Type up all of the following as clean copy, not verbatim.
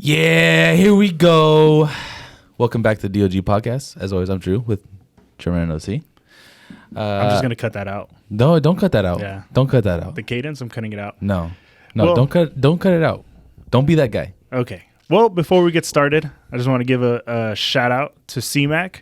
Yeah, here we go. Welcome back to the D.O.G podcast. As always, I'm Drew with German and OC. I'm just going to cut that out. No, don't cut that out. Yeah. Don't cut that out. The cadence, I'm cutting it out. No, Well- don't cut it out. Don't be that guy. Okay. Well, before we get started, I just want to give a shout out to CMAC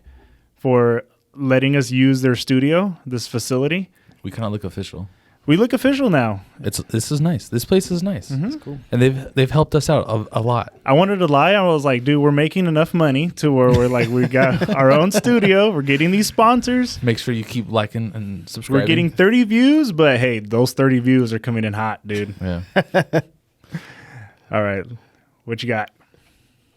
for letting us use their studio, this facility. We kind of look official. We look official now. This is nice. This place is nice. Mm-hmm. That's cool. And they've helped us out a lot. I wanted to lie. I was like, dude, we're making enough money to where we're like, we got our own studio. We're getting these sponsors. Make sure you keep liking and subscribing. We're getting 30 views, but hey, those 30 views are coming in hot, dude. Yeah. All right. What you got?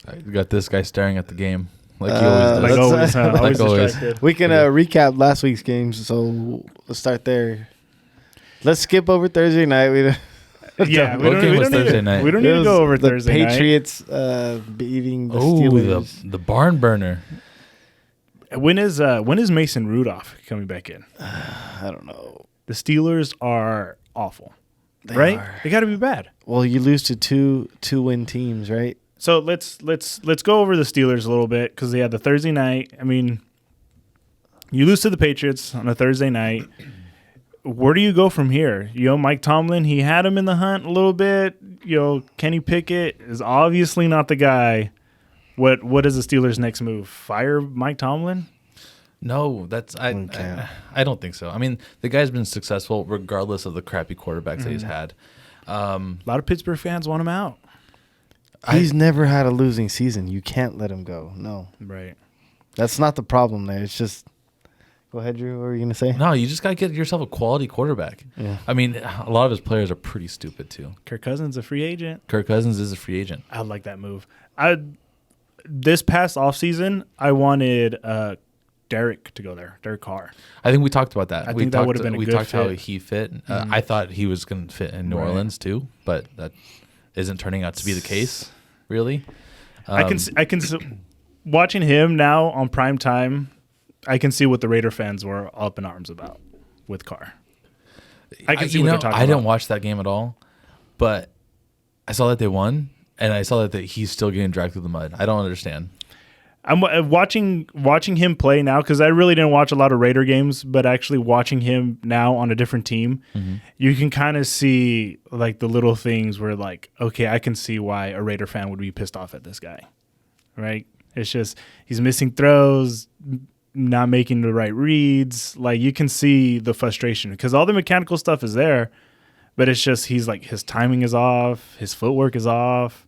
I got this guy staring at the game like he always does. Like always, huh? Like Always always. distracted. We can recap last week's games, so let's start there. Let's skip over Thursday night. Yeah, What game was Thursday night? We don't need to go over the Thursday night. Patriots beating the Steelers. the barn burner. When is Mason Rudolph coming back in? I don't know. The Steelers are awful, They right? are. They got to be bad. Well, you lose to two win teams, right? So let's go over the Steelers a little bit because they had the Thursday night. I mean, you lose to the Patriots on a Thursday night. Where do you go from here? Mike Tomlin, he had him in the hunt a little bit. Kenny Pickett is obviously not the guy. What is the Steelers' next move? Fire Mike Tomlin? No, I don't think so. I mean, the guy's been successful regardless of the crappy quarterbacks that he's had. A lot of Pittsburgh fans want him out. He's never had a losing season. You can't let him go. No. Right. That's not the problem there. It's just – go ahead, Drew. What were you going to say? No, you just got to get yourself a quality quarterback. Yeah. I mean, a lot of his players are pretty stupid too. Kirk Cousins, a free agent. Kirk Cousins is a free agent. I like that move. This past offseason, I wanted Derek to go there, Derek Carr. I think we talked about that. I think that would have been a we good talked how fit. he fit. I thought he was going to fit in New Right. Orleans too, but that isn't turning out to be the case, really. I can watching him now on prime time. I can see what the Raider fans were up in arms about with Carr. I can see what they're talking about. I didn't watch that game at all, but I saw that they won, and I saw that he's still getting dragged through the mud. I don't understand. I'm watching him play now because I really didn't watch a lot of Raider games, but actually watching him now on a different team, you can kind of see like the little things where like, okay, I can see why a Raider fan would be pissed off at this guy, right? It's just he's missing throws, not making the right reads. Like you can see the frustration because all the mechanical stuff is there, but it's just he's like his timing is off, his footwork is off.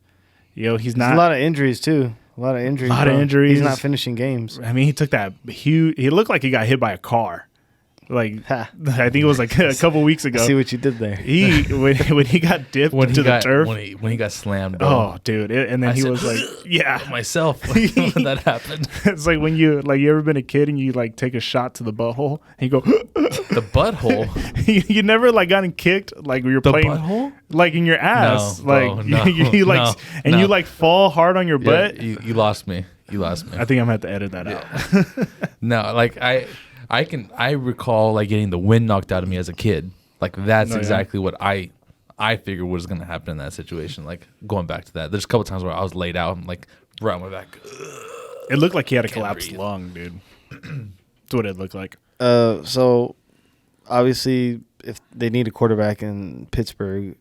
He's not. There's a lot of injuries, too. A lot of injuries. Injuries. He's not finishing games. I mean, he took that huge. He looked like he got hit by a car. Like I think it was like a couple weeks ago. I see what you did there. When he got dipped to the turf. When he got slammed. Oh, dude! And then I he said, was like, "Yeah." myself when that happened. It's like when you ever been a kid and you like take a shot to the butthole and you go The butthole. you never like gotten kicked like when you're playing butthole? like in your ass No, bro, like no, you like no. you like fall hard on your butt. Yeah, you lost me. You lost me. I think I'm gonna have to edit that out. No, like I recall like getting the wind knocked out of me as a kid. Like that's exactly what I figured was going to happen in that situation. Like going back to that, there's a couple times where I was laid out and like right on my back. It looked like he had a Can't collapsed breathe. lung, dude. That's what it looked like. So obviously, if they need a quarterback in Pittsburgh,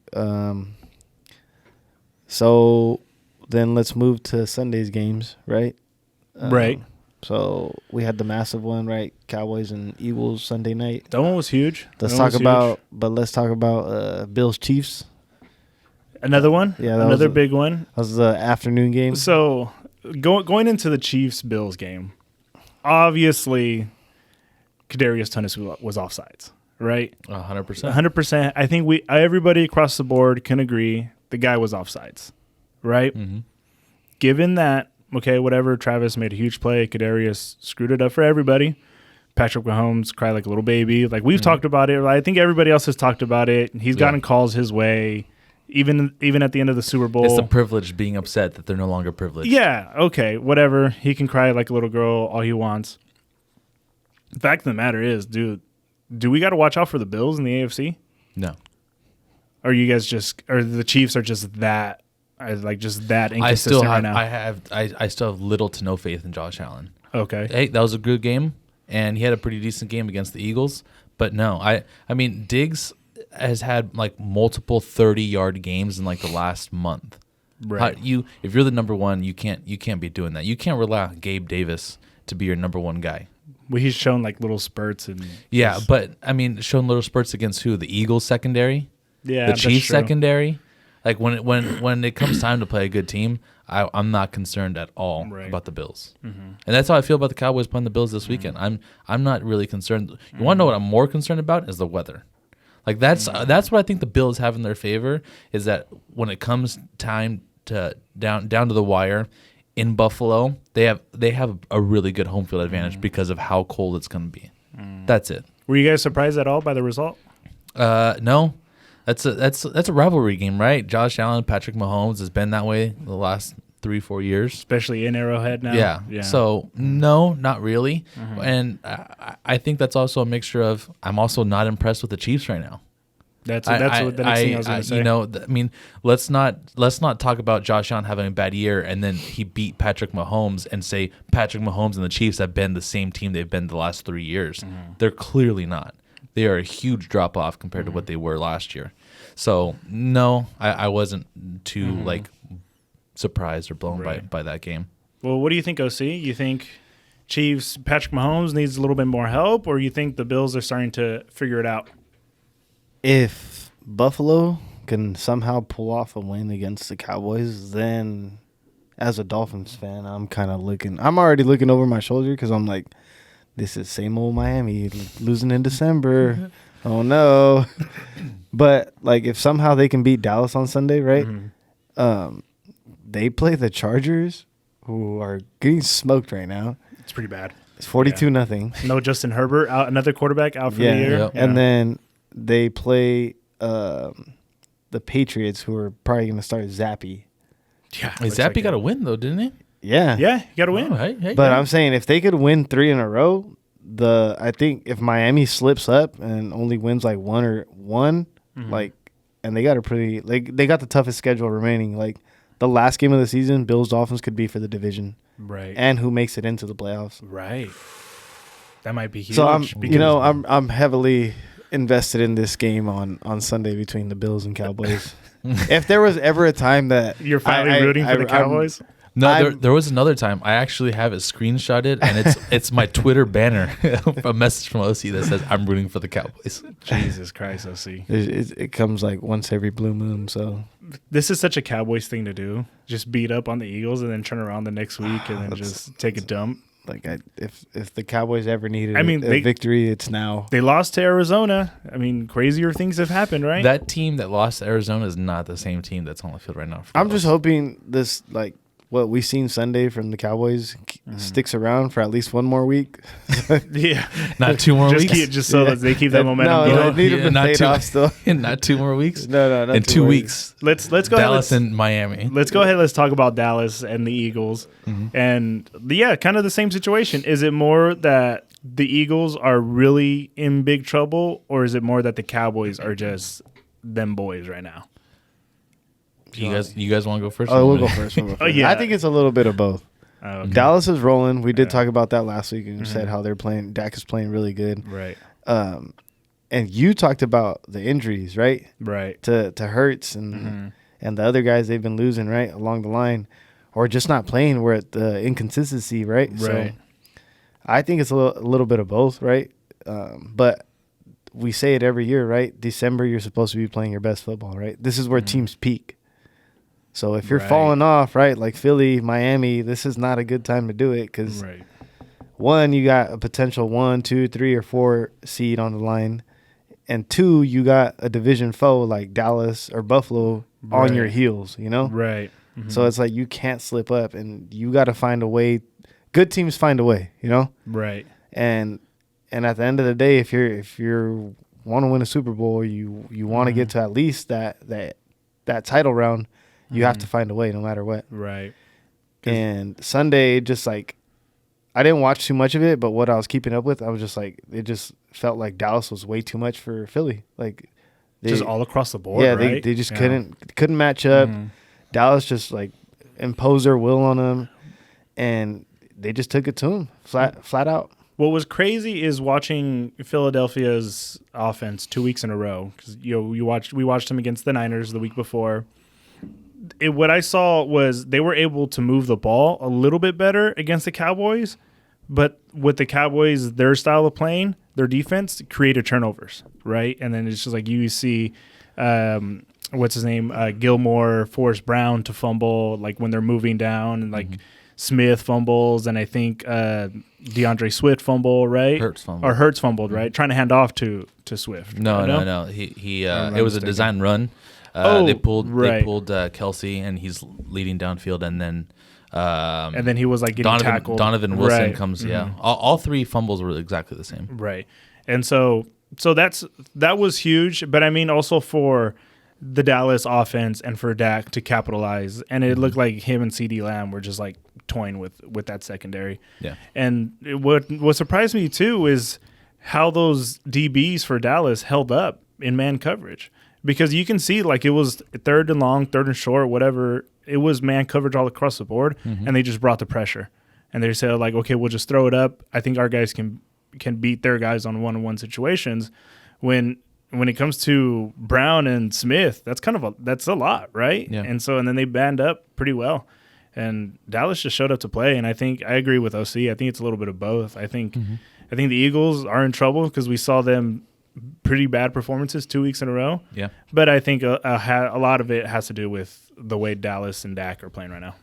so then let's move to Sunday's games, right? Right. So we had the massive one, right? Cowboys and Eagles Sunday night. That one was huge. Let's talk about Bills Chiefs. Another one. Yeah, that another was big one. That was the afternoon game. So going into the Chiefs Bills game, obviously, Kadarius Toney was offsides, right? 100%. 100%. I think everybody across the board can agree the guy was offsides, right? Mm-hmm. Given that. Okay, whatever. Travis made a huge play. Kadarius screwed it up for everybody. Patrick Mahomes cried like a little baby. Like we've talked about it. I think everybody else has talked about it. He's gotten calls his way, even at the end of the Super Bowl. It's the privilege being upset that they're no longer privileged. Yeah. Okay. Whatever. He can cry like a little girl all he wants. The fact of the matter is, dude, do we got to watch out for the Bills in the AFC? No. Or you guys or the Chiefs are just that Like just that I inconsistent still right have now. I still have little to no faith in Josh Allen. Okay. Hey, that was a good game, and he had a pretty decent game against the Eagles. But no, I mean Diggs has had like multiple 30-yard games in like the last month. Right. If you're the number one, you can't be doing that. You can't rely on Gabe Davis to be your number one guy. Well, he's shown like little spurts and But I mean, shown little spurts against who? The Eagles secondary, yeah, the that's Chiefs true. secondary. Like when it comes time to play a good team, I'm not concerned at all about the Bills, and that's how I feel about the Cowboys playing the Bills this weekend. I'm not really concerned. You want to know what I'm more concerned about is the weather. Like that's what I think the Bills have in their favor is that when it comes time to down to the wire in Buffalo, they have a really good home field advantage because of how cold it's going to be. That's it. Were you guys surprised at all by the result? No. That's a rivalry game, right? Josh Allen, Patrick Mahomes has been that way the last 3-4 years, Especially in Arrowhead now. Yeah. So no, not really. And I think that's also a mixture of I'm also not impressed with the Chiefs right now. That's what the next thing I was going to say. You know, I mean, let's not talk about Josh Allen having a bad year and then he beat Patrick Mahomes and say Patrick Mahomes and the Chiefs have been the same team they've been the last 3 years. They're clearly not. They are a huge drop off compared to what they were last year. So no, I wasn't too like surprised or blown by that game. Well, what do you think, OC? You think Chiefs, Patrick Mahomes needs a little bit more help, or you think the Bills are starting to figure it out? If Buffalo can somehow pull off a win against the Cowboys, then as a Dolphins fan, I'm already looking over my shoulder because I'm like, this is same old Miami losing in December. Oh no. But like if somehow they can beat Dallas on Sunday, right? They play the Chargers, who are getting smoked right now. It's pretty bad. It's 42-0. No Justin Herbert, another quarterback out for the year. Yep. And then they play the Patriots, who are probably going to start Zappy. Yeah. Hey, Zappy got a win though, didn't he? Yeah. Yeah, you got to win. Oh, hey, But I'm saying if they could win 3 in a row, I think if Miami slips up and only wins like one, like, and they got they got the toughest schedule remaining. Like the last game of the season, Bills Dolphins could be for the division, right? And who makes it into the playoffs, right? That might be huge. So I'm heavily invested in this game on Sunday between the Bills and Cowboys. If there was ever a time that you're finally rooting for the Cowboys. No, there was another time. I actually have it screenshotted, and it's my Twitter banner, a message from OC that says I'm rooting for the Cowboys. Jesus Christ, OC! It comes like once every blue moon. So this is such a Cowboys thing to do: just beat up on the Eagles and then turn around the next week and then just take a dump. Like if the Cowboys ever needed a victory, it's now. They lost to Arizona. I mean, crazier things have happened, right? That team that lost to Arizona is not the same team that's on the field right now. I'm just hoping this what we seen Sunday from the Cowboys sticks around for at least one more week. Yeah, not 2 more weeks. Just so that they keep that momentum going. No, they need to fade off still. Not 2 more weeks. No, not in 2 weeks. Let's go Dallas ahead. and Miami. Let's go ahead. Let's talk about Dallas and the Eagles. And kind of the same situation. Is it more that the Eagles are really in big trouble, or is it more that the Cowboys are just them boys right now? You guys want to go first? Oh, we'll go first. Oh, yeah. I think it's a little bit of both. Okay. Dallas is rolling. We did talk about that last week and said how they're playing. Dak is playing really good. Right. And you talked about the injuries, right? Right. To Hurts and the other guys they've been losing, right, along the line, or just not playing. We're at the inconsistency, right? Right. So I think it's a little bit of both, right? But we say it every year, right? December, you're supposed to be playing your best football, right? This is where teams peak. So if you're falling off, right, like Philly, Miami, this is not a good time to do it because, one, you got a potential 1, 2, 3, or 4 seed on the line, and 2, you got a division foe like Dallas or Buffalo on your heels, you know? Right. So it's like you can't slip up, and you got to find a way. Good teams find a way, you know? Right. And at the end of the day, if you want to win a Super Bowl, you want to get to at least that title round. You have to find a way no matter what. Right. And Sunday, just like, I didn't watch too much of it, but what I was keeping up with, I was just like, it just felt like Dallas was way too much for Philly. Like, just all across the board, yeah, right? they just couldn't match up. Dallas just like imposed their will on them, and they just took it to them flat out. What was crazy is watching Philadelphia's offense 2 weeks in a row, because we watched them against the Niners the week before. What I saw was they were able to move the ball a little bit better against the Cowboys, but with the Cowboys, their style of playing, their defense created turnovers, right? And then it's just like you see, what's his name, Gilmore force Brown to fumble, like when they're moving down, and like Smith fumbles, and I think DeAndre Swift fumble, right? Hurts fumbled, right? Trying to hand off to Swift. No. He it was a design run. They pulled Kelsey, and he's leading downfield, and then he was like getting tackled. Donovan Wilson comes. Yeah, all three fumbles were exactly the same. Right, and so that was huge. But I mean, also for the Dallas offense and for Dak to capitalize, and it looked like him and CeeDee Lamb were just like toying with that secondary. Yeah, and what surprised me too is how those DBs for Dallas held up in man coverage. Because you can see, like, it was third and long, third and short, whatever. It was man coverage all across the board, and they just brought the pressure. And they said, like, okay, we'll just throw it up. I think our guys can beat their guys on one-on-one situations. When it comes to Brown and Smith, that's a lot, right? Yeah. And then they band up pretty well. And Dallas just showed up to play. And I agree with OC. I think it's a little bit of both. I think the Eagles are in trouble because we saw them pretty bad performances 2 weeks in a row. Yeah. But I think a lot of it has to do with the way Dallas and Dak are playing right now.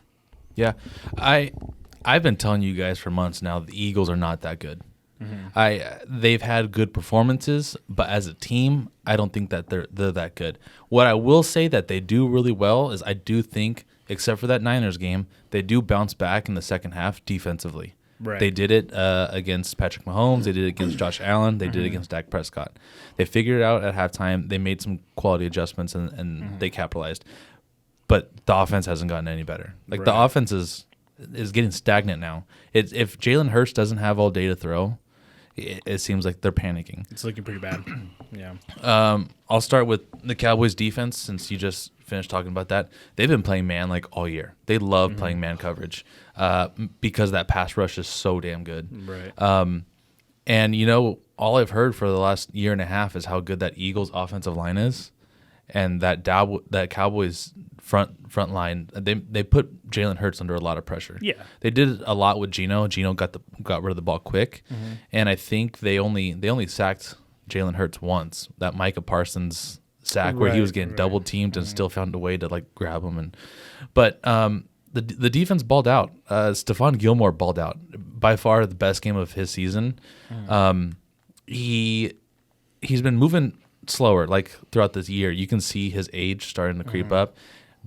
Yeah. I've been telling you guys for months now the Eagles are not that good. They've had good performances, but as a team, I don't think that they're that good. What I will say that they do really well is I do think, except for that Niners game, they do bounce back in the second half defensively. Right. They did it against Patrick Mahomes. They did it against Josh Allen. They did it against Dak Prescott. They figured it out at halftime. They made some quality adjustments, and they capitalized. But the offense hasn't gotten any better. Like, the offense is getting stagnant now. If Jalen Hurts doesn't have all day to throw, it seems like they're panicking. It's looking pretty bad. Yeah. I'll start with the Cowboys defense since you just finished talking about that. They've been playing man like all year. They love playing man coverage because that pass rush is so damn good. Right. And all I've heard for the last year and a half is how good that Eagles offensive line is, and that Cowboys front line. They put Jalen Hurts under a lot of pressure. Yeah. They did a lot with Geno. Geno got rid of the ball quick, and I think they only sacked Jalen Hurts once. That Micah Parsons sack where he was getting double teamed and still found a way to like grab him. But the defense balled out. Stephon Gilmore balled out. By far the best game of his season. He's been moving slower like throughout this year. You can see his age starting to creep up,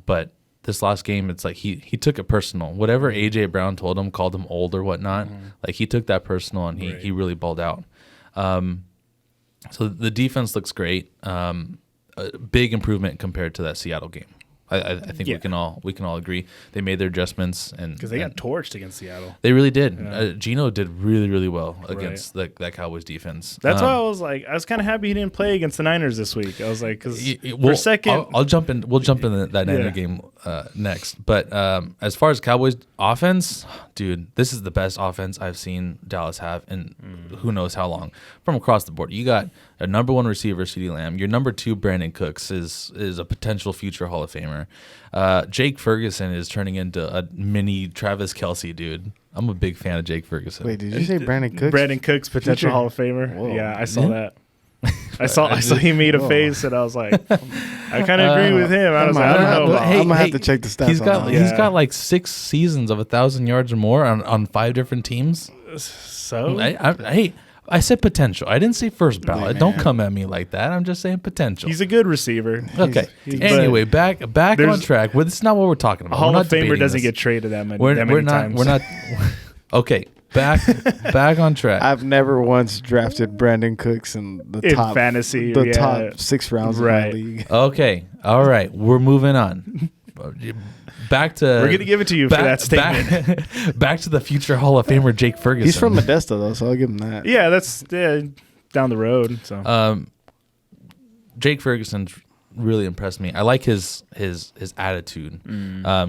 but this last game, it's like he took it personal. Whatever AJ Brown told him, called him old or whatnot, like he took that personal, and he really balled out. So the defense looks great. A big improvement compared to that Seattle game. I think we can all agree they made their adjustments, and because they got torched against Seattle. They really did. Yeah. Geno did really, really well against that Cowboys defense. That's why I was kind of happy he didn't play against the Niners this week. I was like, because for a second, I'll jump in. We'll jump in that Niner game next. But as far as Cowboys offense, dude, this is the best offense I've seen Dallas have in who knows how long. From across the board, you got a number one receiver, CeeDee Lamb. Your number two, Brandon Cooks, is a potential future Hall of Famer. Jake Ferguson is turning into a mini Travis Kelce, dude. I'm a big fan of Jake Ferguson. Wait, did you say Brandon Cooks? Brandon Cooks, potential Hall of Famer. Whoa. Yeah, I saw that. I saw he made a face, and I was like, I kind of agree with him. I was like, I don't know. I'm gonna have to check the stats. He's got like 6 seasons of 1,000 yards or more on 5 different teams. So I said potential. I didn't say first ballot. Don't come at me like that. I'm just saying potential. He's a good receiver. Okay. Anyway, back on track. This is not what we're talking about. A Hall of Famer doesn't get traded that many times. We're not. Okay. Back on track. I've never once drafted Brandon Cooks in top fantasy, top 6 rounds of my league. Okay. All right. We're moving on. Back to we're gonna give it to you for that statement. Back to the future Hall of Famer Jake Ferguson. He's from Modesto though, so I'll give him that. Yeah, that's down the road. So Jake Ferguson really impressed me. I like his attitude.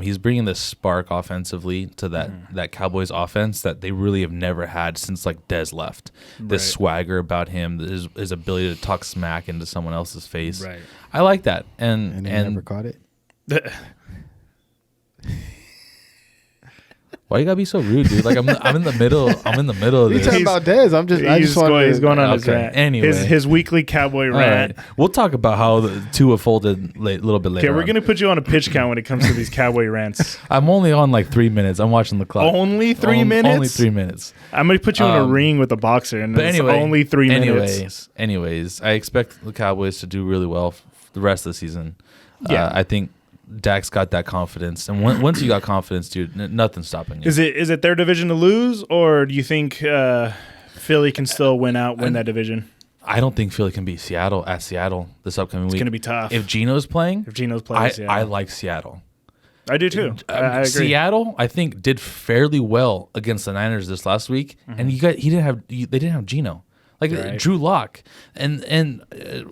He's bringing this spark offensively to that Cowboys offense that they really have never had since like Dez left. This swagger about him, his ability to talk smack into someone else's face. Right. I like that, and he never caught it. Why you gotta be so rude, dude? Like I'm in the middle. I'm in the middle of You this. talking about Dez? He's going on his Okay, rant. anyway. His weekly Cowboy rant. Right. We'll talk about how the Tua folded a little bit later. Okay, we're on. gonna put you on a pitch count when it comes to these Cowboy rants. I'm only on like 3 minutes. I'm watching the clock. Only 3 minutes. Only 3 minutes. I'm gonna put you in a ring with a boxer, and But it's anyway, only 3 minutes. Anyways, I expect the Cowboys to do really well the rest of the season. Yeah. I think Dak's got that confidence, and once you got confidence, dude, nothing's stopping you. Is it their division to lose, or do you think Philly can still win that division? I don't think Philly can beat Seattle at Seattle this upcoming week. It's gonna be tough. If Gino's playing, Yeah. I like Seattle. I do too. I agree. Seattle, I think, did fairly well against the Niners this last week, and they didn't have Gino. Like Right. Drew Lock, and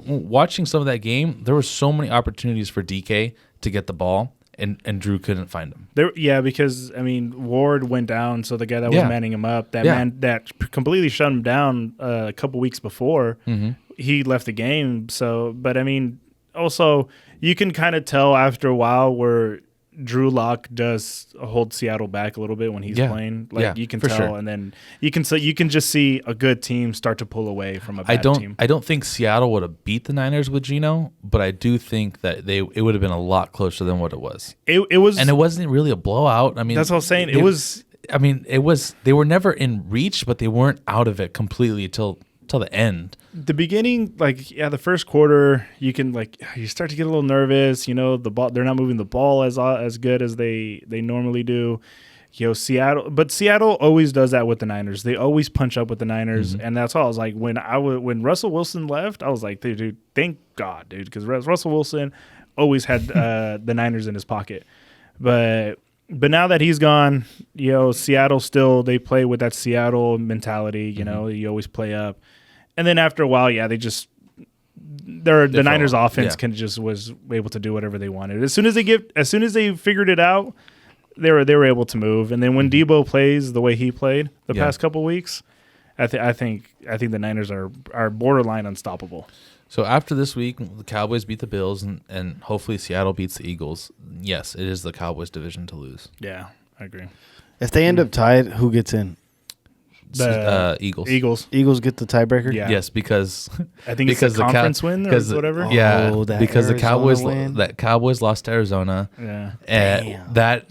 watching some of that game, there were so many opportunities for DK to get the ball, and Drew couldn't find him. Because I mean Ward went down, so the guy that was manning him up, that completely shut him down a couple weeks before he left the game. So, but I mean, also you can kind of tell after a while where Drew Lock does hold Seattle back a little bit when he's playing. Like you can tell, sure. and then you can just see a good team start to pull away from a bad team. I don't think Seattle would have beat the Niners with Gino, but I do think that it would have been a lot closer than what it was. It was, and it wasn't really a blowout. I mean, that's what I'm saying. They were never in reach, but they weren't out of it completely till the end. The beginning, the first quarter, you can you start to get a little nervous. You know, the ball, they're not moving the ball as good as they normally do. You know, Seattle always does that with the Niners. They always punch up with the Niners, and that's all. I was like, when Russell Wilson left, I was like, dude, thank God, dude, because Russell Wilson always had the Niners in his pocket. But now that he's gone, you know, Seattle still, they play with that Seattle mentality. You know, you always play up. And then after a while, the Niners offense was able to do whatever they wanted. As soon as they figured it out, they were able to move. And then when Debo plays the way he played the past couple weeks, I think the Niners are borderline unstoppable. So after this week, the Cowboys beat the Bills, and hopefully Seattle beats the Eagles. Yes, it is the Cowboys' division to lose. Yeah, I agree. If they end up tied, who gets in? The Eagles. Eagles get the tiebreaker. Yeah. Yes, because I think it's the conference win or whatever. Yeah, because the Arizona Cowboys lost to Arizona. Yeah, and that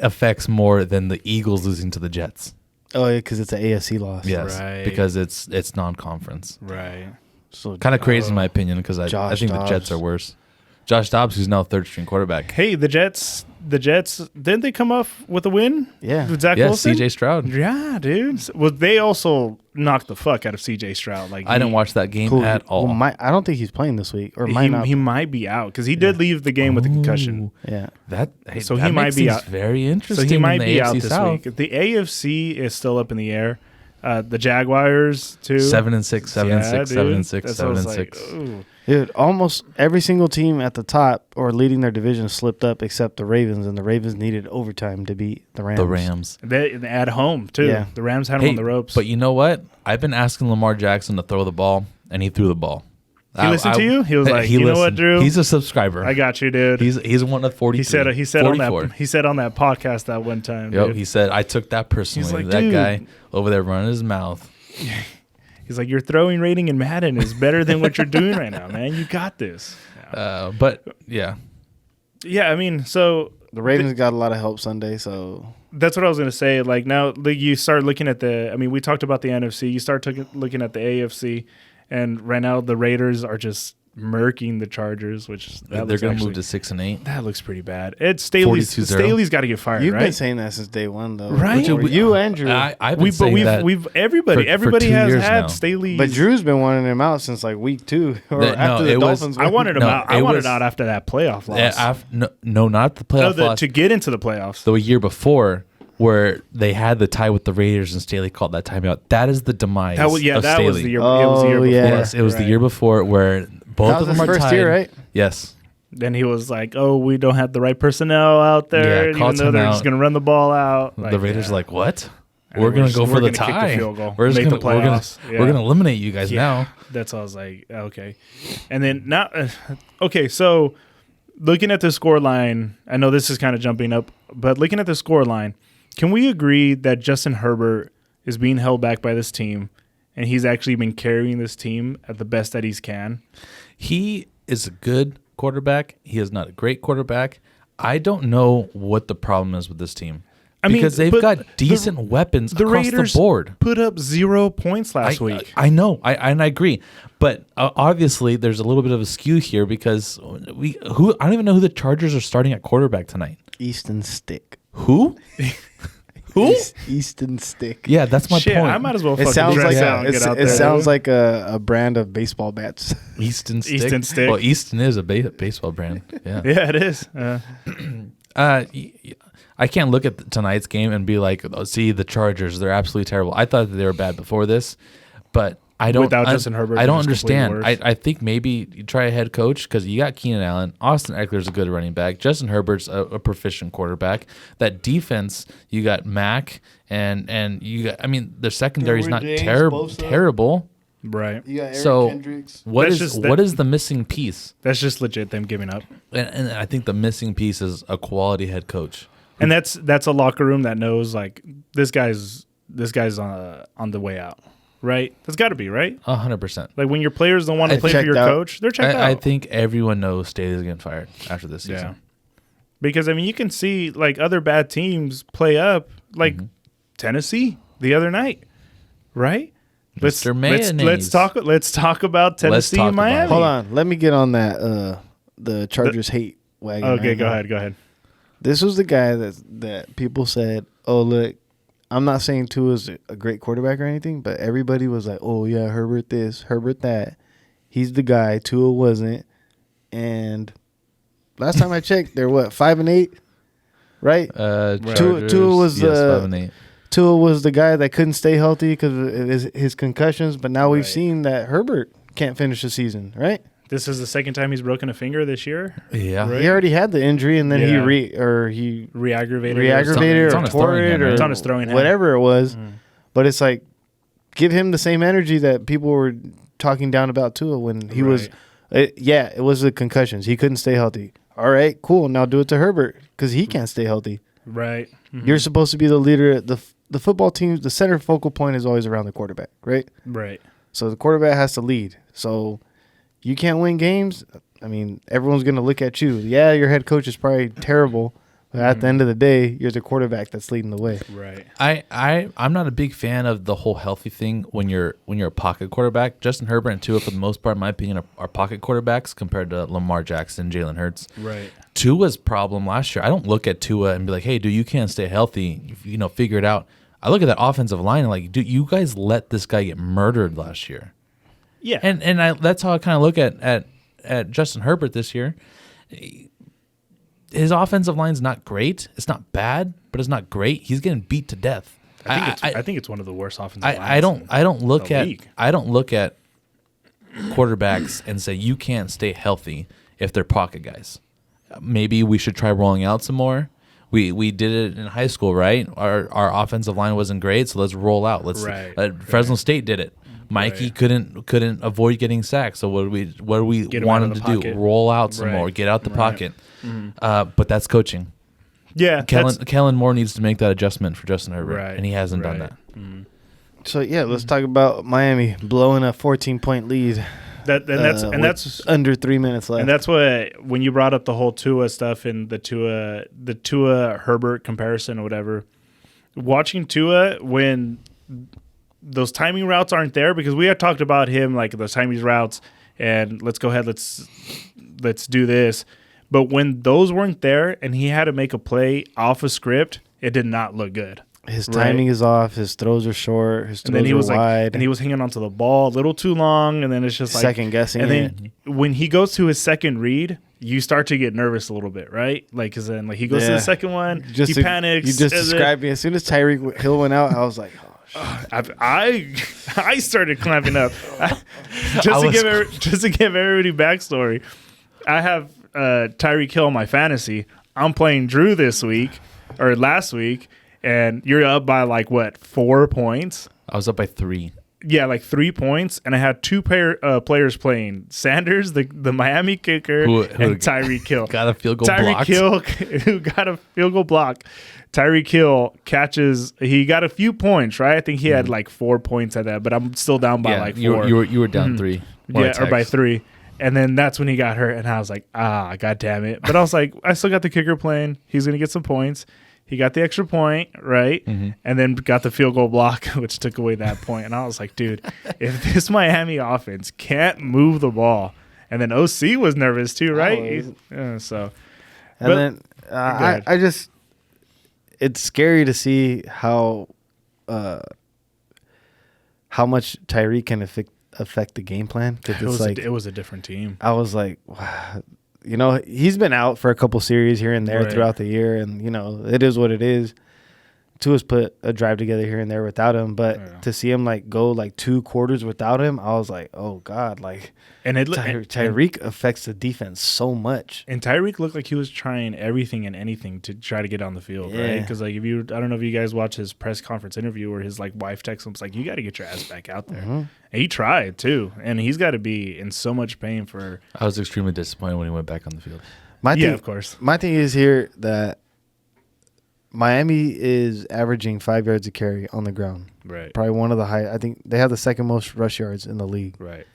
affects more than the Eagles losing to the Jets. Oh, yeah, because it's an AFC loss. Yes, Right. because it's non-conference. right. So Kind of crazy in my opinion because I think the Jets are worse. Josh Dobbs, who's now third-string quarterback. Hey, the Jets, didn't they come off with a win? Yeah. With Zach Yeah, Wilson? C.J. Stroud. Yeah, dude. Well, they also knocked the fuck out of C.J. Stroud. I didn't watch that game at all. Well, I don't think he's playing this week, or might not. He might be out because he did leave the game with a concussion. Yeah. So he might be out. Very So interesting. he might in the be AFC out this South. week. The AFC is still up in the air. The Jaguars too. 7-6, 7-6, dude. 7-6, That's what I was 7-6. ooh. Dude, almost every single team at the top or leading their division slipped up except the Ravens, and the Ravens needed overtime to beat the Rams. The Rams. They at home too. Yeah. The Rams had him on the ropes. But you know what? I've been asking Lamar Jackson to throw the ball, and he threw the ball. He listened to you? He was like, you know what, Drew? He's a subscriber. I got you, dude. He's one of 40. He said on that podcast that one time. Yep, Dude. he said I took that personally. He's like, that dude. guy over there running his mouth. He's like, your throwing rating in Madden is better than what you're doing right now, man. You got this. Yeah, But yeah, I mean, so The Ravens got a lot of help Sunday, so that's what I was going to say. Like now you start looking at we talked about the NFC. You start looking at the AFC, and right now the Raiders are just murking the Chargers, which they're going to move to 6-8. That looks pretty bad. Staley's got to get fired. you've right? been saying that since day one, though. Right. You and Drew. I've been saying that. Everybody for 2 has years had now. Staley. But Drew's been wanting him out since like week 2 or after the Dolphins. I wanted him No, out. I wanted out after that playoff loss. No, not the playoff loss. To get into the playoffs. The year before, where they had the tie with the Raiders and Staley called that timeout. That is the demise of Staley. Was the year. It was the year before. Yes, it was the year before where both That of was them his are first tied. year, right? Yes. Then he was like, "Oh, we don't have the right personnel out there, Yeah, even though they're just going to run the ball out." The Raiders like, what? And We're going to go for the kick the tie. field goal, We're make the going playoffs. we're going to eliminate you guys now. That's all I was like, okay. And then now, okay, so looking at the score line, I know this is kind of jumping up, but looking at the score line, can we agree that Justin Herbert is being held back by this team, and he's actually been carrying this team at the best that he can? He is a good quarterback. He is not a great quarterback. I don't know what the problem is with this team. Because they've got decent weapons across Raiders the board. Put up 0 points last week. I know, and I agree. But obviously, there's a little bit of a skew here because I don't even know who the Chargers are starting at quarterback tonight. Easton Stick. Who? Who? Easton Stick. Yeah, that's my point. I might as well. It sounds like it sounds like a brand of baseball bats. Easton Stick. Easton Stick. Well, Easton is a baseball brand. Yeah. Yeah, it is. I can't look at tonight's game and be like, oh, see, the Chargers, they're absolutely terrible. I thought that they were bad before this, but I don't. Without Justin Herbert, I don't understand. I think maybe you try a head coach because you got Keenan Allen. Austin Eckler's a good running back. Justin Herbert's a proficient quarterback. That defense, you got Mack and you got. I mean, the secondary is not terrible. Right. You got Eric So Kendricks. what is the missing piece? That's just legit them giving up. And I think the missing piece is a quality head coach. And that's a locker room that knows like this guy's on the way out, right? That's got to be right. 100%. Like when your players don't want to play for your coach, they're checked out. I think everyone knows Staley's getting fired after this season. Yeah. Because I mean, you can see like other bad teams play up, like Tennessee the other night, right? Let's talk about Tennessee and Miami. Hold on, let me get on that the Chargers hate wagon. Okay, go ahead. This was the guy that people said, "Oh, look, I'm not saying Tua's a great quarterback or anything, but everybody was like, "Oh yeah, Herbert this, Herbert that. He's the guy. Tua wasn't." And last time I checked, they're 5-8, right? Tua was 5-8. Tua was the guy that couldn't stay healthy because of his concussions, but now we've seen that Herbert can't finish the season, right? This is the second time he's broken a finger this year. Yeah, right? He already had the injury, and then he re-aggravated or tore it, or it's on his throwing hand. Whatever it was. But it's like, give him the same energy that people were talking down about Tua when he was. It was the concussions. He couldn't stay healthy. All right, cool. Now do it to Herbert because he can't stay healthy. Right. Mm-hmm. You're supposed to be the leader. The football team, the center focal point is always around the quarterback, right? Right. So the quarterback has to lead. So you can't win games. I mean, everyone's going to look at you. Yeah, your head coach is probably terrible, but at the end of the day, you're the quarterback that's leading the way. Right. I'm not a big fan of the whole healthy thing when you're a pocket quarterback. Justin Herbert and Tua, for the most part, in my opinion, are pocket quarterbacks compared to Lamar Jackson, Jalen Hurts. Right. Tua's problem last year, I don't look at Tua and be like, hey, dude, you can't stay healthy. Figure it out. I look at that offensive line and like, dude, you guys let this guy get murdered last year. Yeah. And that's how I kind of look at Justin Herbert this year. His offensive line's not great. It's not bad, but it's not great. He's getting beat to death. I think it's one of the worst offensive lines. I don't look at quarterbacks and say you can't stay healthy if they're pocket guys. Maybe we should try rolling out some more. We did it in high school, right? Our offensive line wasn't great, so let's roll out. Fresno State did it. Mikey couldn't avoid getting sacked. So what do we want him to do? Roll out some more, get out the pocket. Mm-hmm. But that's coaching. Yeah, Kellen Moore needs to make that adjustment for Justin Herbert, and he hasn't done that. Mm-hmm. So yeah, let's talk about Miami blowing a 14-point lead. That's under 3 minutes left. And that's what, when you brought up the whole Tua stuff and the Tua Herbert comparison or whatever, watching Tua when those timing routes aren't there, because we had talked about him like those timing routes and let's go ahead, let's do this. But when those weren't there and he had to make a play off a script, it did not look good. His timing is off. His throws are short. His throws are wide. And he was hanging onto the ball a little too long. And then it's just like second guessing. And then when he goes to his second read, you start to get nervous a little bit, right? Like, because then he goes to the second one, he panics. You just described me. As soon as Tyreek Hill went out, I was like, oh, shit. I started clamping up. Just to give everybody backstory, I Tyreek Hill on my fantasy. I'm playing Drew this week or last week, and you're up by like what 4 points? I was up by 3. Yeah, like 3 points, and I had two players playing: Sanders, the Miami kicker, and Tyreek Hill. Got a field goal blocked. Tyreek Hill, who got a field goal block. Tyreek Hill catches. He got a few points, right? I think he had like 4 points at that, but I'm still down by like 4. You were down 3. Yeah, or by 3. And then that's when he got hurt, and I was like, god damn it. But I was like, I still got the kicker playing. He's gonna get some points. He got the extra point, right? Mm-hmm. And then got the field goal block, which took away that point. And I was like, dude, if this Miami offense can't move the ball, and then OC was nervous too, right? I just, it's scary to see how much Tyreek can affect the game plan. Because it was a different team. I was like, wow. You know, he's been out for a couple series here and there throughout the year, and, you know, it is what it is. Tua's put a drive together here and there without him, but to see him, like, go, like, 2 quarters without him, I was like, oh, God, like, and Tyreek affects the defense so much. And Tyreek looked like he was trying everything and anything to try to get on the field, right? Because, like, I don't know if you guys watched his press conference interview where his, like, wife texts him, it's like, you got to get your ass back out there. Mm-hmm. And he tried, too, and he's got to be in so much pain for. I was extremely disappointed when he went back on the field. Of course. My thing is here that Miami is averaging 5 yards a carry on the ground. Right. Probably one of the high. I think they have the second most rush yards in the league. Right.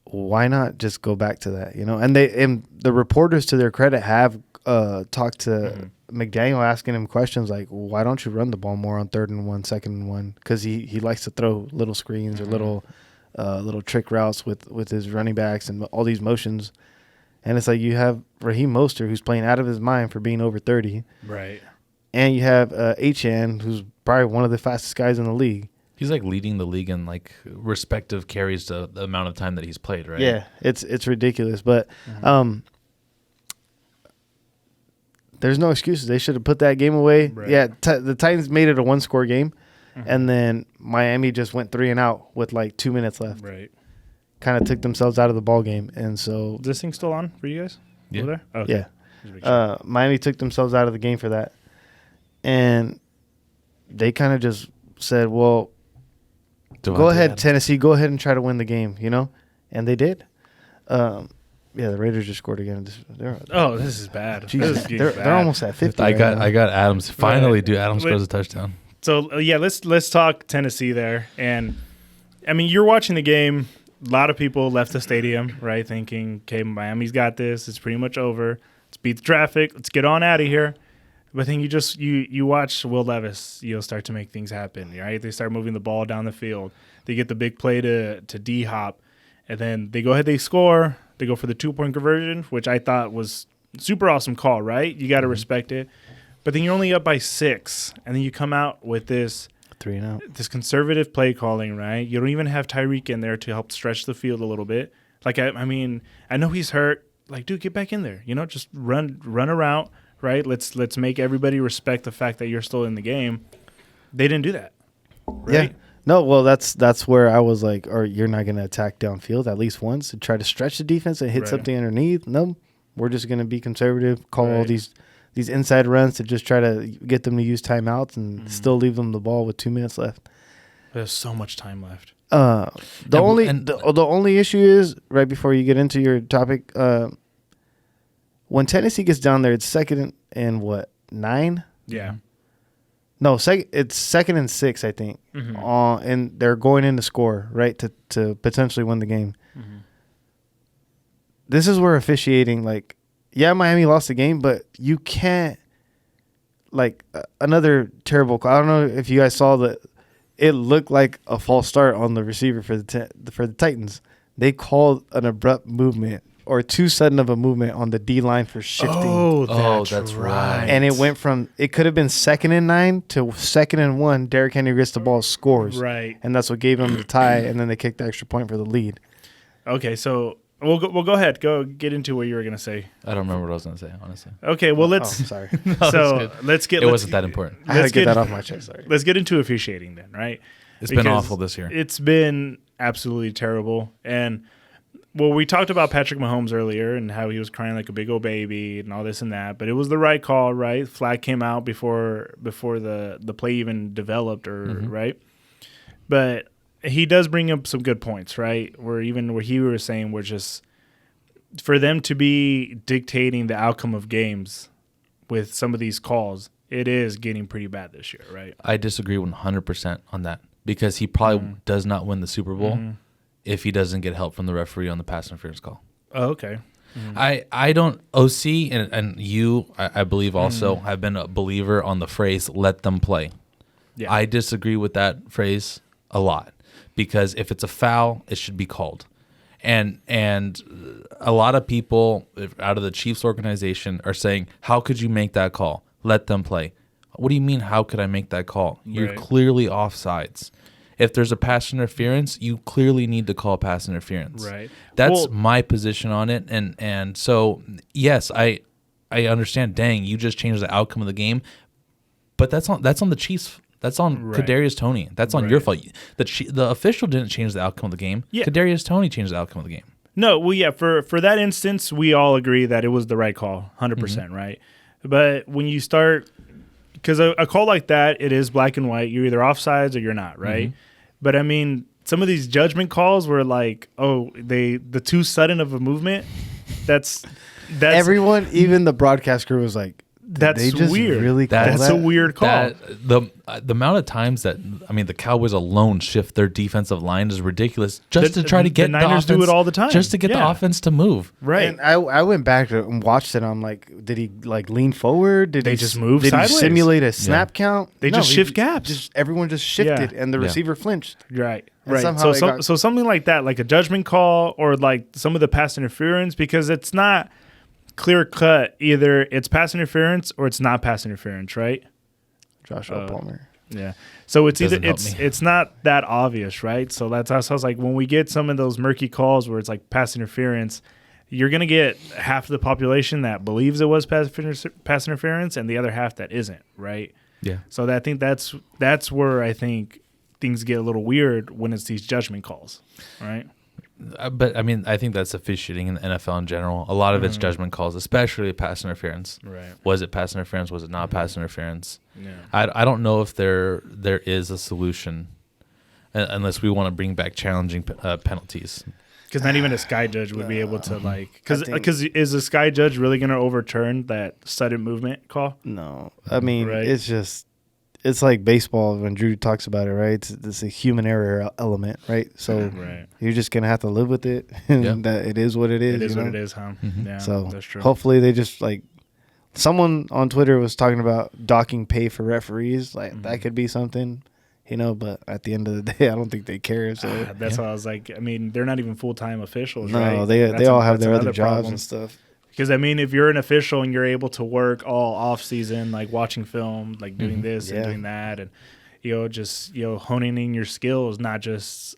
Why not just go back to that? You know, and the reporters, to their credit, have talked to McDaniel, asking him questions like, why don't you run the ball more on 3rd and 1, 2nd and 1? Because he likes to throw little screens or little trick routes with his running backs and all these motions. And it's like you have Raheem Mostert, who's playing out of his mind for being over 30. Right. And you have Achane, who's probably one of the fastest guys in the league. He's like leading the league in like respective carries to the amount of time that he's played, right? Yeah, it's ridiculous. But there's no excuses. They should have put that game away. Right. Yeah, the Titans made it a 1-score game, and then Miami just went 3 and out with like 2 minutes left. Right. Kind of took themselves out of the ball game, and so is this thing still on for you guys? Yeah. Over there? Okay. Yeah. Miami took themselves out of the game for that, and they kind of just said, "Well, go ahead, Tennessee. Go ahead and try to win the game," you know, and they did. Yeah, the Raiders just scored again. This is bad. They're almost at 50. I got Adams. Finally, dude, Adams scores a touchdown. So let's talk Tennessee there, and I mean, you're watching the game. A lot of people left the stadium, right, thinking, okay, Miami's got this. It's pretty much over. Let's beat the traffic. Let's get on out of here. But then you watch Will Levis, start to make things happen, right? They start moving the ball down the field. They get the big play to D-Hop, and then they go ahead, they score. They go for the 2-point conversion, which I thought was super awesome call, right? You got to respect it. But then you're only up by 6, and then you come out with this 3 and out. This conservative play calling, right? You don't even have Tyreek in there to help stretch the field a little bit. Like, I mean, I know he's hurt. Like, dude, get back in there. Just run a route, right? Let's make everybody respect the fact that you're still in the game. They didn't do that, right? Yeah. No, well, that's where I was like, or you're not going to attack downfield at least once and try to stretch the defense and hit something underneath. No, we're just going to be conservative, call all these inside runs to just try to get them to use timeouts and still leave them the ball with 2 minutes left. There's so much time left. The only issue is, right before you get into your topic, when Tennessee gets down there, it's 2nd and what, 9? Yeah. No, it's 2nd and 6, I think. And they're going in to score, right, to potentially win the game. This is where officiating, like, yeah, Miami lost the game, but you can't, like, another terrible call. I don't know if you guys saw that. It looked like a false start on the receiver for the Titans. They called an abrupt movement or too sudden of a movement on the D line for shifting. Oh, that's right. And it went from, it could have been 2nd and 9 to 2nd and 1. Derrick Henry gets the ball, scores. Right. And that's what gave them the tie, and then they kicked the extra point for the lead. Okay, so we'll go ahead. Go get into what you were going to say. I don't remember what I was going to say, honestly. Okay, well, let's. Sorry. It wasn't that important. I had to get that off my chest. Sorry. Let's get into officiating then, right? It's been awful this year. It's been absolutely terrible. And Well, we talked about Patrick Mahomes earlier and how he was crying like a big old baby and all this and that, but it was the right call, right? Flag came out before the play even developed, or right. But he does bring up some good points, right? Where he was saying, we're just for them to be dictating the outcome of games with some of these calls, it is getting pretty bad this year, right? I disagree 100% on that, because he probably does not win the Super Bowl if he doesn't get help from the referee on the pass interference call. Oh, okay. I don't, OC and you, I believe also have been a believer on the phrase, let them play. Yeah. I disagree with that phrase a lot, because if it's a foul, it should be called. And a lot of people out of the Chiefs organization are saying, how could you make that call? Let them play. What do you mean, how could I make that call? You're clearly offsides. If there's a pass interference, you clearly need to call pass interference. Right. That's my position on it. And so, yes, I understand, dang, you just changed the outcome of the game. But that's on the Chiefs. That's on Kadarius Toney. That's on your fault. The official didn't change the outcome of the game. Yeah. Kadarius Toney changed the outcome of the game. No, well, yeah, for that instance, we all agree that it was the right call, 100%, right? But when you start, because a call like that, it is black and white. You're either offsides or you're not, right? But, I mean, some of these judgment calls were like, the too sudden of a movement, that's everyone, even the broadcast crew was like, that's they just weird. Really that's a weird call. The amount of times that the Cowboys alone shift their defensive line is ridiculous. Just to try to get the Niners do it all the time. Just to get the offense to move. Right. And I went back and watched it. I'm like, did he lean forward? Did they just move? Did sideways? he simulate a snap count? They just shift gaps. Everyone just shifted, and the receiver flinched. Right. And Right. So something like that, like a judgment call or like some of the pass interference, because it's not clear cut. Either it's pass interference or it's not pass interference, right? Joshua Palmer. Yeah. So it's either it's not that obvious, right? So that's how I was like, when we get some of those murky calls where it's like pass interference, you're gonna get half of the population that believes it was pass interference and the other half that isn't, right? Yeah. So I think that's where I think things get a little weird when it's these judgment calls, right? But I think that's officiating in the NFL in general. A lot of it's judgment calls, especially pass interference. Right. Was it pass interference? Was it not pass interference? Yeah. I don't know if there is a solution, unless we want to bring back challenging penalties. Because not even a sky judge would be able to because is a sky judge really going to overturn that sudden movement call? No, it's like baseball when Drew talks about it, right? It's a human error element, right? So you're just going to have to live with it, and that it is what it is. It is what it is, huh? Yeah, so that's true. Hopefully they just someone on Twitter was talking about docking pay for referees. That could be something, but at the end of the day, I don't think they care. So that's why I was like, they're not even full-time officials, no, right? No, they all have their other jobs and stuff. Because, if you're an official and you're able to work all off-season, like watching film, like doing this and doing that, and, just, honing in your skills, not just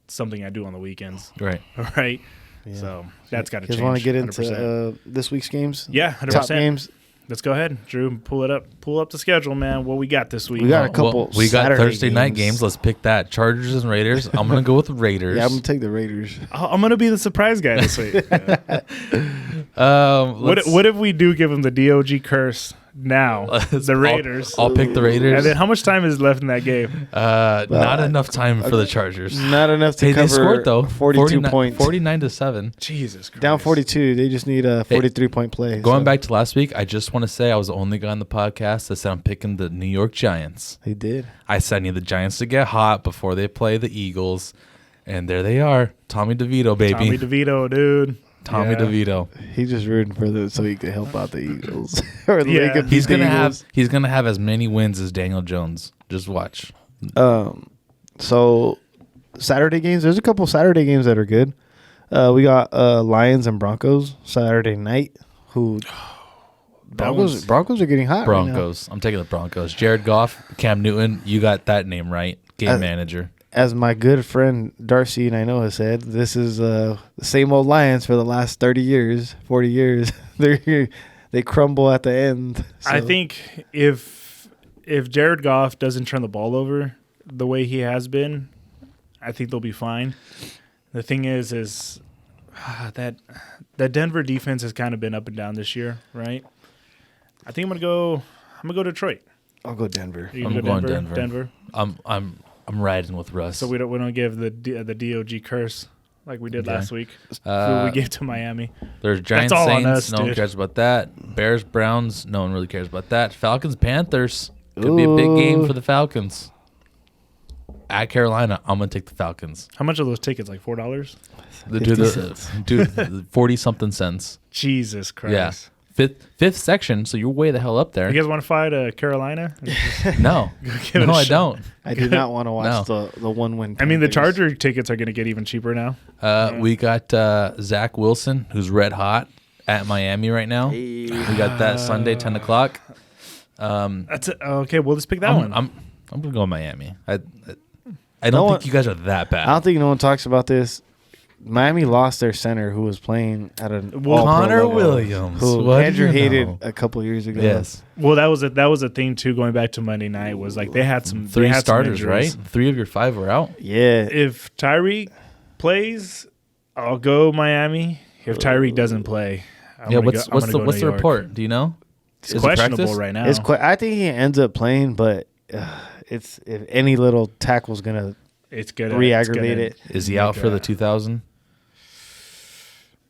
something I do on the weekends. Right. Right? Yeah. So that's got to change. You want to get into this week's games? Yeah, 100%. Top games? Let's go ahead, Drew. Pull it up. Pull up the schedule, man. What we got this week? We got a couple. We got Saturday Thursday night games. Let's pick that. Chargers and Raiders. I'm gonna go with the Raiders. Yeah, I'm gonna take the Raiders. I'm gonna be the surprise guy this week. What if we do give them the D.O.G curse now? The Raiders. I'll pick the Raiders. And then how much time is left in that game? Not enough time for the Chargers. Not enough to cover. They scored though. 42 points. 49-7. Jesus Christ. Down 42. They just need a 43-point play. Going back to last week, I just want to say I was the only guy on the podcast that said I'm picking the New York Giants. He did. I said I need the Giants to get hot before they play the Eagles. And there they are. Tommy DeVito, baby. Tommy DeVito, dude. Tommy DeVito. He's just rooting for them so he can help out the Eagles. He's gonna have as many wins as Daniel Jones. Just watch. So Saturday games. There's a couple Saturday games that are good. We got Lions and Broncos Saturday night. Broncos are getting hot. Broncos. Right now. I'm taking the Broncos. Jared Goff, Cam Newton. You got that name right. Game manager. As my good friend Darcy and I know has said, this is the same old Lions for the last 30 years, 40 years. They crumble at the end. So. I think if Jared Goff doesn't turn the ball over the way he has been, I think they'll be fine. The thing is That Denver defense has kind of been up and down this year, right? I think I'm gonna go Detroit. I'll go Denver. You I'm gonna going go Denver. Denver. I'm riding with Russ. So we don't give the D.O.G curse like we did Okay. last week. Who we gave to Miami. There's Giants, all on Saints. us, No one dude. cares about that. Bears, Browns. No one really cares about that. Falcons, Panthers. Could be a big game for the Falcons. At Carolina, I'm gonna take the Falcons. How much are those tickets? Like $4? Dude, 40 something cents. Jesus Christ. Yeah. Fifth section, so you're way the hell up there. You guys want to fight Carolina? No, give it no, a I shot. don't. I do not want to watch the 1-win. I mean, the Panthers. Charger tickets are going to get even cheaper now. We got Zach Wilson, who's red hot at Miami right now. We got that Sunday 10 o'clock. That's it. Okay. We'll just pick that one. I'm gonna go Miami. I don't think you guys are that bad. I don't think no one talks about this. Miami lost their center who was playing at an all-pro Connor level, Williams. who What do Andrew you hated know? a couple years ago. Yes, Well, that was a thing too. Going back to Monday night was like they had some three they had some starters, injuries. right? 3 of your 5 were out. Yeah. If Tyreek plays, I'll go Miami. If Tyreek doesn't play, What's the report? Do you know? It's Is it questionable practice? right now. I think he ends up playing, but it's if any little tackle's gonna It's good. re-aggravate it. Is he out for the 2000?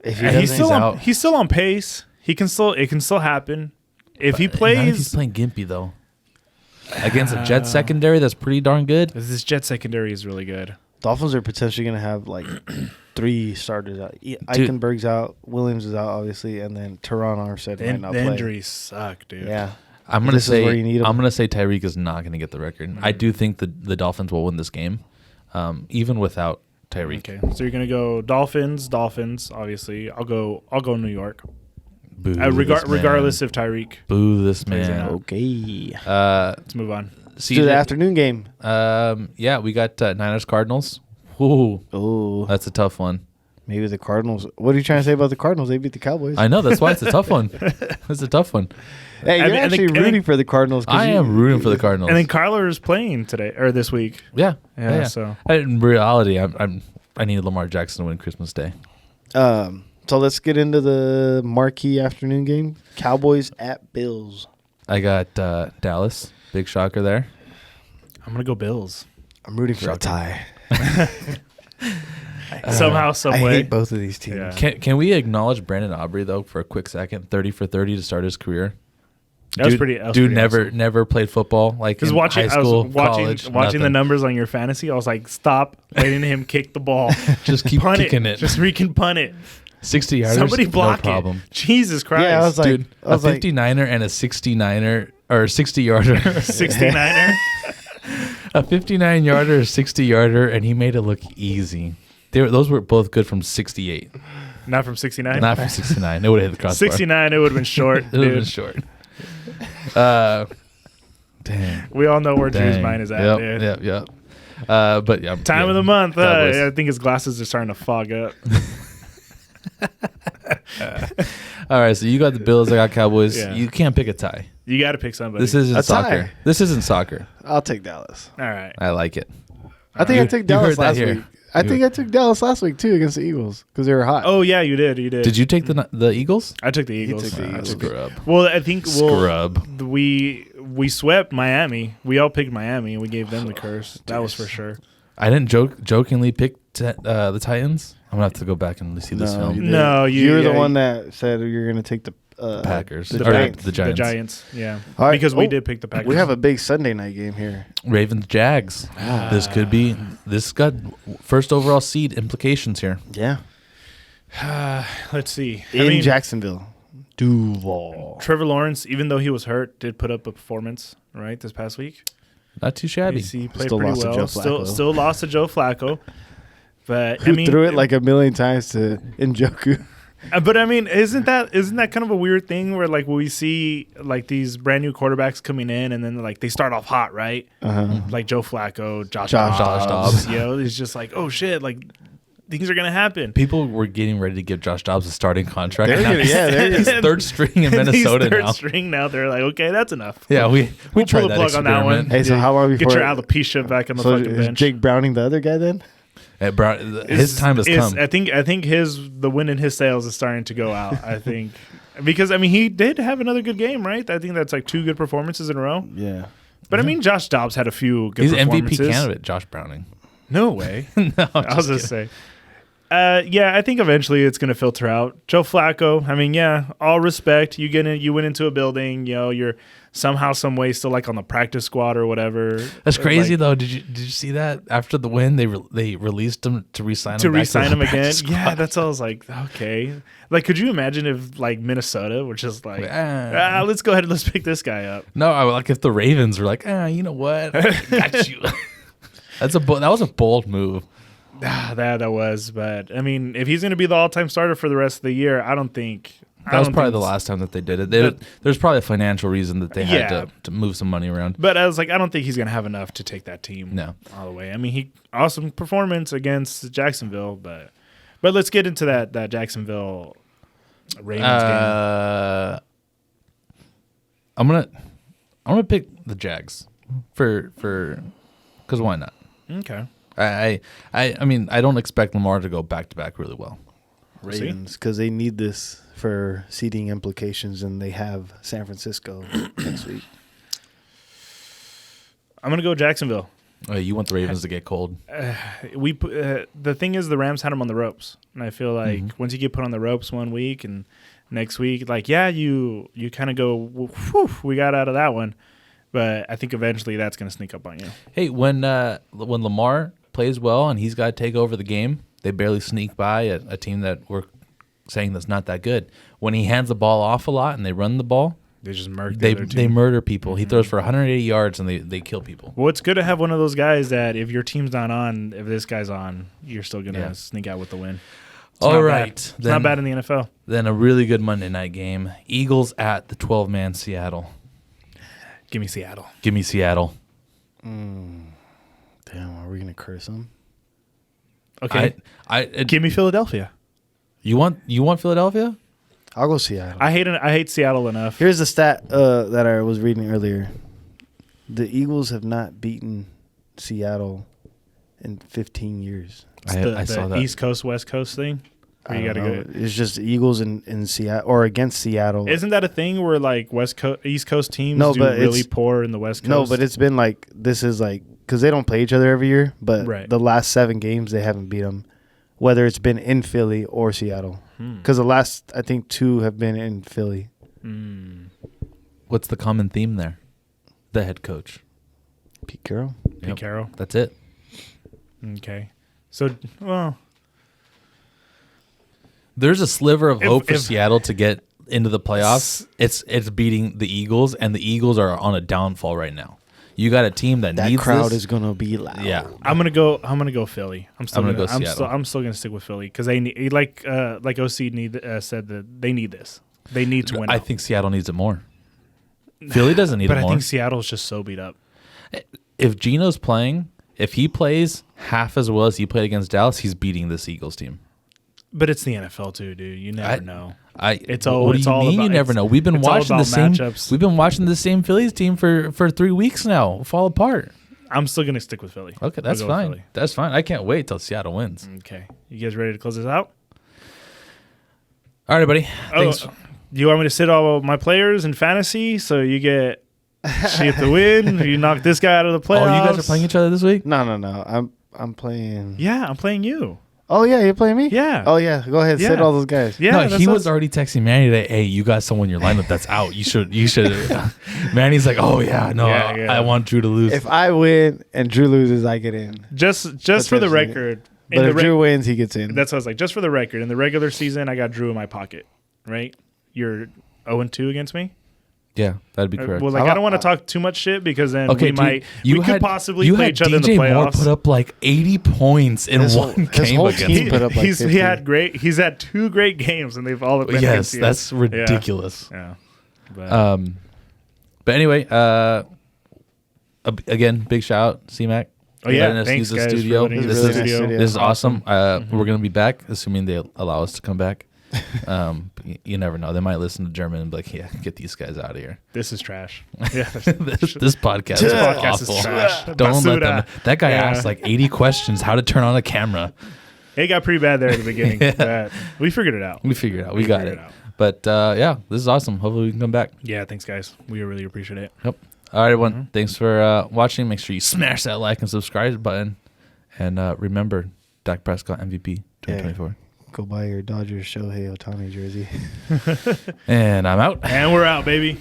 If he He's doesn't, still out. he's still on pace. It can still happen. If he Not if plays, he's playing gimpy though. Against a Jet secondary, that's pretty darn good. this Jet secondary is really good. Dolphins are potentially gonna have like 3 starters out. Eichenberg's out, Williams is out, obviously, and then Teron Armstead might not The play. injuries suck, dude. Yeah. I'm gonna This is where you need say him. Tyreek is not gonna get the record. I do think the Dolphins will win this game, even without Tyreek. Okay, so you're gonna go Dolphins, obviously. I'll go New York. Boo this man. Regardless if Tyreek. Boo this Plays or man. not. Okay. Let's move on. Let's do the afternoon game. Yeah, we got Niners Cardinals. Ooh, Oh, that's a tough one. maybe the Cardinals. What are you trying to say about the Cardinals? They beat the Cowboys. I know that's why it's a tough one. It's a tough one. Hey, you're I mean, and actually the- and rooting for the Cardinals. I am rooting for the Cardinals. And then Kyler is playing today or this week. yeah. So In reality, I need Lamar Jackson to win Christmas Day. So let's get into the marquee afternoon game. Cowboys at Bills. I got Dallas. Big shocker there. I'm gonna go Bills. I'm rooting for a tie. Somehow, some I way. hate both of these teams. Yeah. Can we acknowledge Brandon Aubrey though for a quick second? 30 for 30 to start his career. That was pretty. That was Dude pretty never played football like Because in watching, high school, I was watching, college, watching the nothing. numbers on your fantasy. I was like, stop letting him kick the ball. Just keep punt kicking it. Just freaking punt it. 60 yarders. Somebody block no problem. it. Jesus Christ. Yeah, I was like, Dude, a 59er and a 69er or 60 yarder. 69er. A 59 yarder, a 60 yarder, and he made it look easy. Those were both good from 68, Not from 69. not from 69. It would have hit the crossbar. 69. It would have been short. It would have been Dude. short. Damn. We all know where Drew's Dang. mind is at, dude. Yep. But yeah. Time of the month. Cowboys. I think his glasses are starting to fog up. All right, so you got the Bills. I got Cowboys. Yeah. You can't pick a tie. You got to pick somebody. This isn't A soccer. tie. This isn't soccer. I'll take Dallas. all right. I like it. I think I took You Dallas heard that last here. week. I think I took Dallas last week too against the Eagles because they were hot. Oh yeah, you did. You did. Did you take the Eagles? I took the Eagles. took the I Eagles. took the- Scrub. Well, I think Scrub. we swept Miami. We all picked Miami and we gave them the curse. That was for sure. I didn't jokingly pick the Titans. I'm gonna have to go back and see this No, film. you didn't. No, you were the yeah, one that said you're going to take the Packers. the Or Giants. the Giants. The Giants. Yeah. All right. Because we Oh, did pick the Packers. We have a big Sunday night game here. Ravens Jags. This could be. This got first overall seed implications here. Yeah, Let's see. in Jacksonville. Duval. Trevor Lawrence, even though he was hurt, did put up a performance right this past week. Not too shabby. He played Still pretty lost to well. Joe Still, Flacco. still lost to Joe Flacco. But Who threw it like a million times to Njoku. But I mean, isn't that kind of a weird thing where like we see like these brand new quarterbacks coming in and then like they start off hot, right? Uh-huh. Like Joe Flacco, Josh Dobbs. Dobbs. You know, it's just like, oh shit, like things are gonna happen. People were getting ready to give Josh Dobbs a starting contract. They're and now gonna- yeah, they're he's gonna- third string in He's Minnesota third now. string now. They're like, okay, that's enough. Yeah, we We'll tried pull the that plug on that one. experiment. Hey, so how long Get before? your alopecia back on the So fucking is bench. Jake Browning the other guy then? His time has come. I think the wind in his sails is starting to go out. I think because he did have another good game, right? I think that's like 2 good performances in a row. Yeah. But Josh Dobbs had a few good He's performances. MVP candidate, Josh Browning. No way. No, I was just say. Yeah, I think eventually it's going to filter out. Joe Flacco, all respect. You went into a building, you're somehow, some way still like on the practice squad or whatever. That's crazy though. Did you see that after the win they released him to re-sign him again? Yeah, that's all. I was like, okay. Like, could you imagine if like Minnesota were just like, let's go ahead and let's pick this guy up? No, like if the Ravens were like, you know what, got you. That was a bold move. That was, but if he's going to be the all-time starter for the rest of the year, I don't think. That was probably the last time that they did it. There's probably a financial reason that they had to move some money around. But I was like, I don't think he's going to have enough to take that team all the way. He awesome performance against Jacksonville, but let's get into that Jacksonville Ravens game. I'm gonna pick the Jags for because why not? Okay. I don't expect Lamar to go back to back really well. Ravens, because they need this for seeding implications, and they have San Francisco next week. I'm gonna go Jacksonville. Oh, you want the Ravens to get cold? The thing is, the Rams had them on the ropes, and I feel like once you get put on the ropes 1 week and next week, you kind of go, whew, we got out of that one. But I think eventually that's going to sneak up on you. Hey, when Lamar plays well and he's got to take over the game, they barely sneak by a team that we're saying that's not that good. When he hands the ball off a lot and they run the ball, they just murder they murder people. He throws for 180 yards and they kill people. Well, it's good to have one of those guys that if your team's not on, if this guy's on, you're still going to sneak out with the win. All right. It's not bad in the NFL. Then a really good Monday night game. Eagles at the 12-man Seattle. Give me Seattle. Give me Seattle. Damn, are we going to curse them? Okay. Give me Philadelphia. You want Philadelphia? I'll go Seattle. I hate Seattle enough. Here's the stat that I was reading earlier. The Eagles have not beaten Seattle in 15 years. I saw that. East Coast, West Coast thing? Or you gotta go. It's just Eagles in Seattle or against Seattle. Isn't that a thing where like East Coast teams do really poor in the West Coast? No, but it's been like this is like because they don't play each other every year. But the last 7 games they haven't beat them, whether it's been in Philly or Seattle. Because the last I think 2 have been in Philly. What's the common theme there? The head coach, Pete Carroll. Pete Carroll. That's it. Okay, so well. There's a sliver of hope for Seattle to get into the playoffs. It's beating the Eagles, and the Eagles are on a downfall right now. You got a team that needs crowd this. is gonna be loud. Yeah, I'm gonna go Philly. I'm still gonna stick with Philly because they need like OC said that they need this. They need to win. I think Seattle needs it more. Philly doesn't need it more. But I think Seattle's just so beat up. If Geno's playing, if he plays half as well as he played against Dallas, he's beating this Eagles team. But it's the NFL too, dude. You never know. What do you mean? You never know. We've been watching the same matchups. We've been watching the same Phillies team for 3 weeks now fall apart. I'm still gonna stick with Philly. Okay, that's fine. That's fine. I can't wait till Seattle wins. Okay, you guys ready to close this out? All right, buddy. Thanks. Do you want me to sit all my players in fantasy so you get the win? You knock this guy out of the playoffs. Oh, you guys are playing each other this week? No. I'm playing. Yeah, I'm playing you. Oh, yeah, you're playing me? Yeah. Oh, yeah, go ahead. Sit all those guys. Yeah, no, he was already texting Manny today, hey, you got someone in your lineup that's out. You should. Manny's like, oh, yeah, no, I want Drew to lose. If I win and Drew loses, I get in. Just for the record. But if Drew wins, he gets in. That's what I was like. Just for the record, in the regular season, I got Drew in my pocket, right? You're 0-2 against me? Yeah, that'd be correct. Well, I don't want to talk too much shit because then we could possibly play each other in the playoffs. Moore put up like 80 points in one game against me. Put up like he's had 2 great games and they've all been against you. That's ridiculous. Yeah. But anyway, again, big shout out, C-Mac. Oh yeah, thanks guys. Studio. This is awesome. We're gonna be back, assuming they allow us to come back. You never know. They might listen to German and be like, yeah, get these guys out of here. This is trash. Yeah, this podcast is awful. is trash. Don't let them. Basura. That guy Yeah. asked like 80 questions how to turn on a camera. It got pretty bad there at the beginning. But we figured it out. We figured it out. We got figured it. it out. But yeah, this is awesome. Hopefully we can come back. Yeah, thanks, guys. We really appreciate it. Yep. All right, everyone. Thanks for watching. Make sure you smash that like and subscribe button. And remember, Dak Prescott MVP 2024. Go buy your Dodgers Shohei Ohtani jersey. And I'm out. And we're out, baby.